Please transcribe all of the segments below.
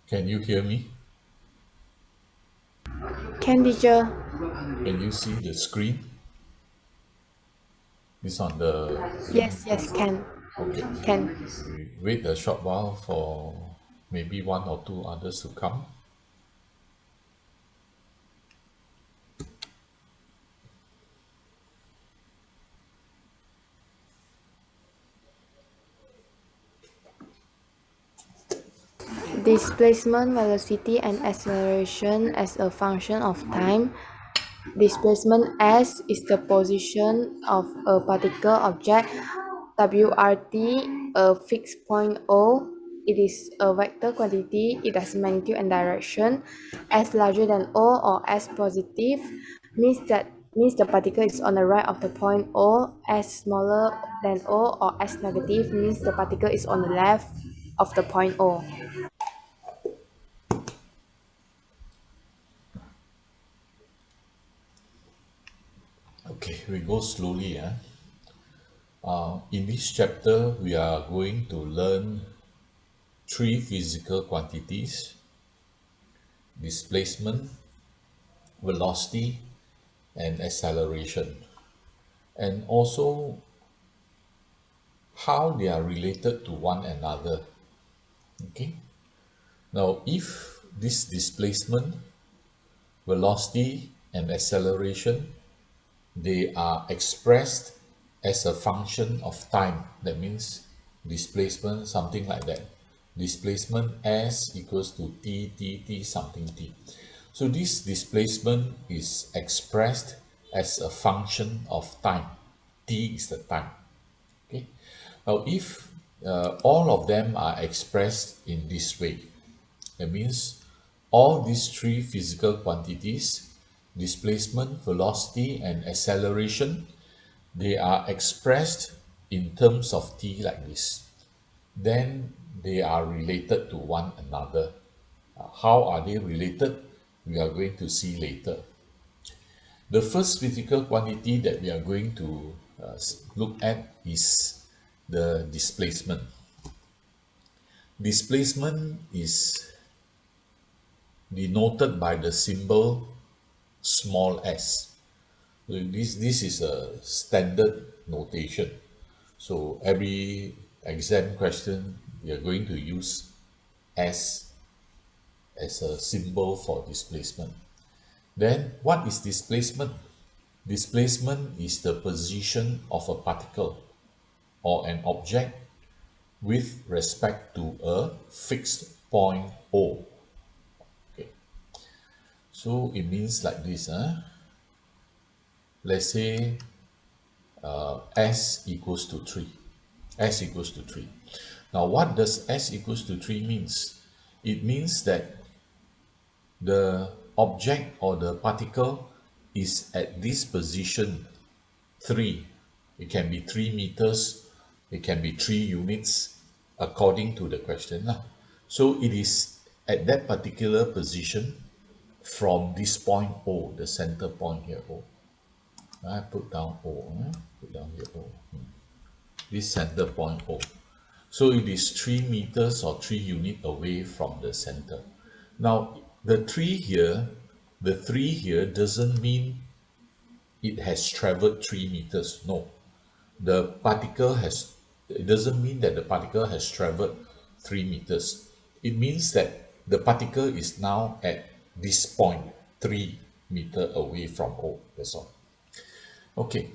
Can you hear me? Can teacher? Can you see the screen? It's on the Zoom. Yes, yes, can. Okay. Can. We wait a short while for maybe one or two others to come. Displacement, velocity, and acceleration as a function of time. Displacement S is the position of a particular object. WRT, a fixed point O. It is a vector quantity. It has magnitude and direction. S larger than O or S positive means the particle is on the right of the point O. S smaller than O or S negative means the particle is on the left of the point O. Okay, we go slowly. In this chapter, we are going to learn three physical quantities: displacement, velocity, and acceleration, and also how they are related to one another. Okay. Now, if this displacement, velocity, and acceleration, they are expressed as a function of time. That means displacement, something like that. Displacement s equals to t something t. So this displacement is expressed as a function of time. T is the time. Okay. Now, if all of them are expressed in this way, that means all these three physical quantities, displacement, velocity, and acceleration, they are expressed in terms of t like this. Then they are related to one another. How are they related? We are going to see later. The first physical quantity that we are going to look at is the displacement. Displacement is denoted by the symbol small s. So this is a standard notation. So every exam question, we are going to use s as a symbol for displacement. Then what is displacement? Displacement is the position of a particle or an object with respect to a fixed point O. Okay. So it means like this. Let's say s equals to 3. S equals to 3. Now, what does s equals to 3 means? It means that the object or the particle is at this position 3. It can be 3 meters, it can be 3 units according to the question. So it is at that particular position from this point O, the center point here O. I put down O, put down here O. This center point O. So it is 3 meters or 3 unit away from the center. Now, the 3 here doesn't mean it has traveled 3 meters. No, the particle has, it doesn't mean that the particle has traveled 3 meters. It means that the particle is now at this point, 3 meter away from O. That's all. Okay,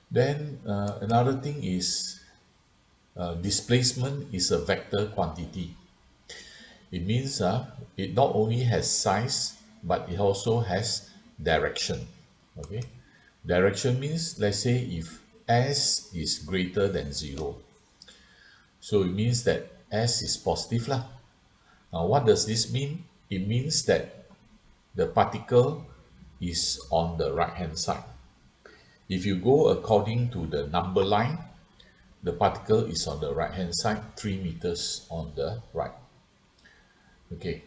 then another thing is displacement is a vector quantity. It means it not only has size, but it also has direction. Okay, direction means, let's say if s is greater than 0, so it means that s is positive lah. Now what does this mean? It means that the particle is on the right hand side. If you go according to the number line, the particle is on the right hand side, 3 meters on the right. Okay,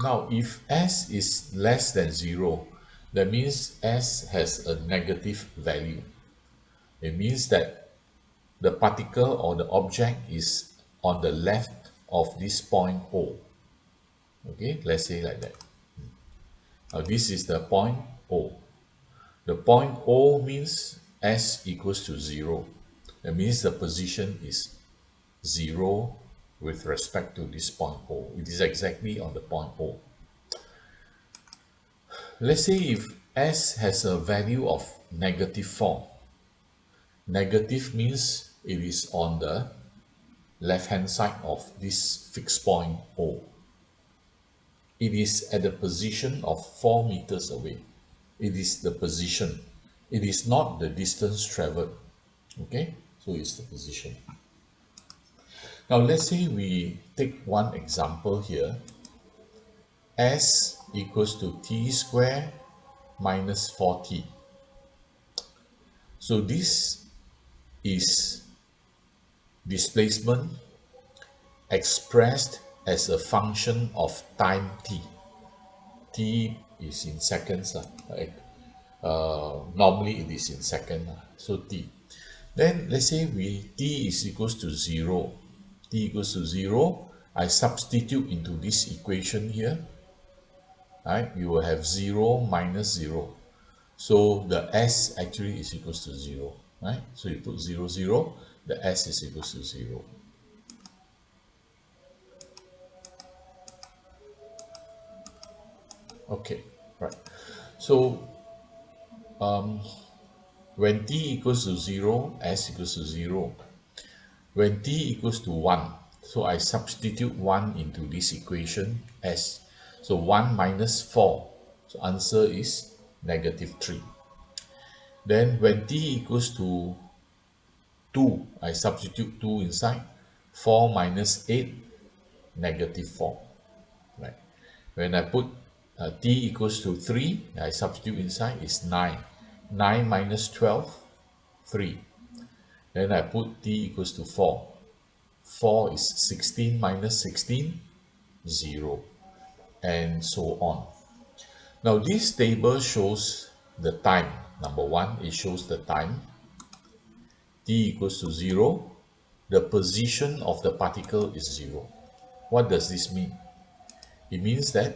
now if s is less than 0, that means s has a negative value. It means that the particle or the object is on the left of this point O. Okay, let's say like that. Now this is the point O. The point O means S equals to 0. That means the position is 0 with respect to this point O. It is exactly on the point O. Let's say if S has a value of -4. Negative means it is on the left hand side of this fixed point O. It is at the position of 4 meters away. It is the position. It is not the distance traveled. Okay, so it's the position. Now let's say we take one example here. S equals to t square minus 4t. So this is displacement expressed as a function of time t. T is in seconds, right? Normally it is in second, so t. Then let's say t is equals to 0. T equals to 0. I substitute into this equation here. Right? You will have 0 minus 0. So the s actually is equals to 0. Right? So you put 0, 0. The s is equals to 0. Okay, right. So when t equals to 0, s equals to 0. When t equals to 1, so I substitute 1 into this equation, s. So 1 minus 4, so answer is -3. Then when t equals to 2, I substitute 2 inside, 4 minus 8, -4. Right. When I put t equals to 3, I substitute inside is 9. 9 minus 12, 3. Then I put t equals to 4. 4 is 16 minus 16, 0. And so on. Now this table shows the time. Number 1, it shows the time. T equals to 0. The position of the particle is 0. What does this mean? It means that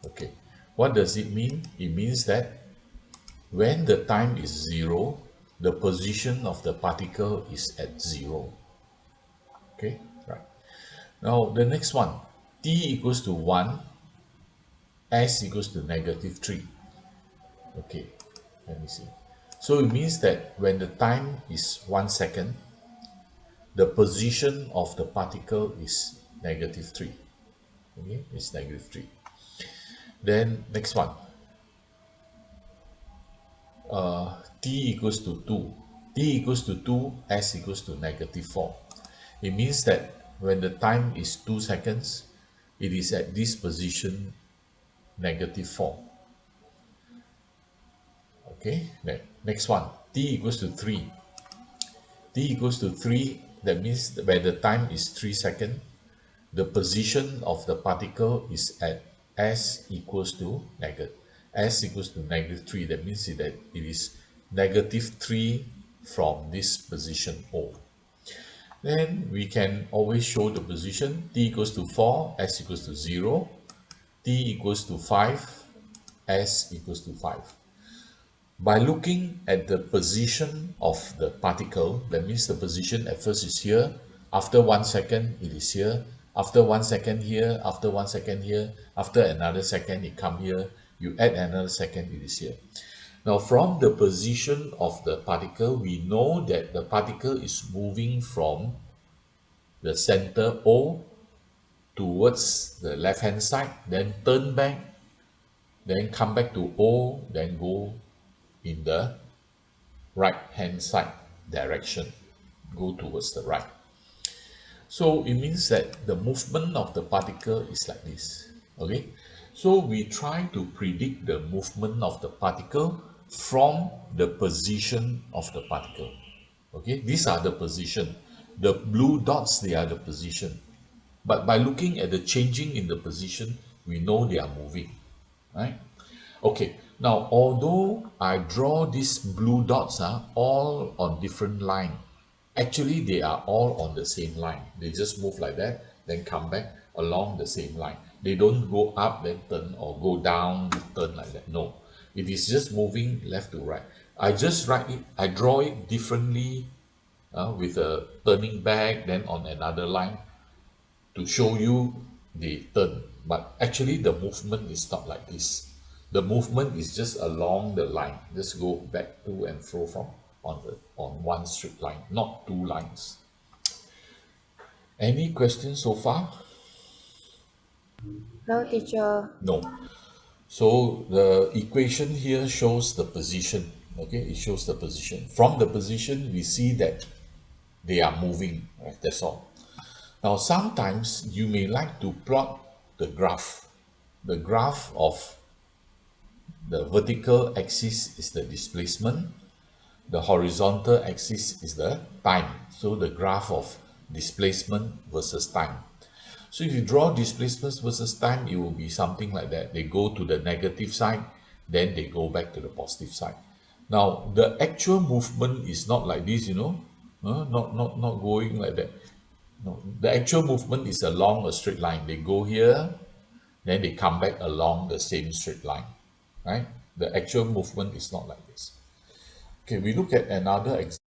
okay, what does it mean? It means that when the time is 0, the position of the particle is at 0. Okay, right. Now the next one, t equals to 1, s equals to -3. Okay, let me see. So it means that when the time is 1 second, the position of the particle is -3. Okay, it's -3. Then next one, t equals to 2. T equals to 2, s equals to -4. It means that when the time is 2 seconds, it is at this position -4. Okay, next one, t equals to 3. T equals to 3, that means that when the time is 3 seconds, the position of the particle is at s equals to -3. That means that it is -3 from this position O. Then we can always show the position. T equals to 4, s equals to 0. T equals to 5, s equals to 5. By looking at the position of the particle, that means the position at first is here, after 1 second it is here, after 1 second here, after 1 second here, after another second it come here, you add another second, it is here. Now from the position of the particle, we know that the particle is moving from the center O towards the left hand side, then turn back, then come back to O, then go in the right hand side direction, go towards the right. So it means that the movement of the particle is like this. Okay, so we try to predict the movement of the particle from the position of the particle. Okay, these are the position. The blue dots, they are the position. But by looking at the changing in the position, we know they are moving. Right? Okay, Now, although I draw these blue dots all on different line, actually they are all on the same line. They just move like that, then come back along the same line. They don't go up, then turn, or go down, turn like that. No, it is just moving left to right. I just write it, I draw it differently with a turning back, then on another line to show you the turn. But actually the movement is not like this. The movement is just along the line. Just go back to and fro from on one straight line, not two lines. Any questions so far? No, teacher. No. So the equation here shows the position. Okay, it shows the position. From the position, we see that they are moving. Right? That's all. Now, sometimes you may like to plot the graph of the vertical axis is the displacement, the horizontal axis is the time. So the graph of displacement versus time. So if you draw displacement versus time, it will be something like that. They go to the negative side, then they go back to the positive side. Now, the actual movement is not like this, not going like that. No, the actual movement is along a straight line. They go here, then they come back along the same straight line, right? The actual movement is not like this. Okay, we look at another example.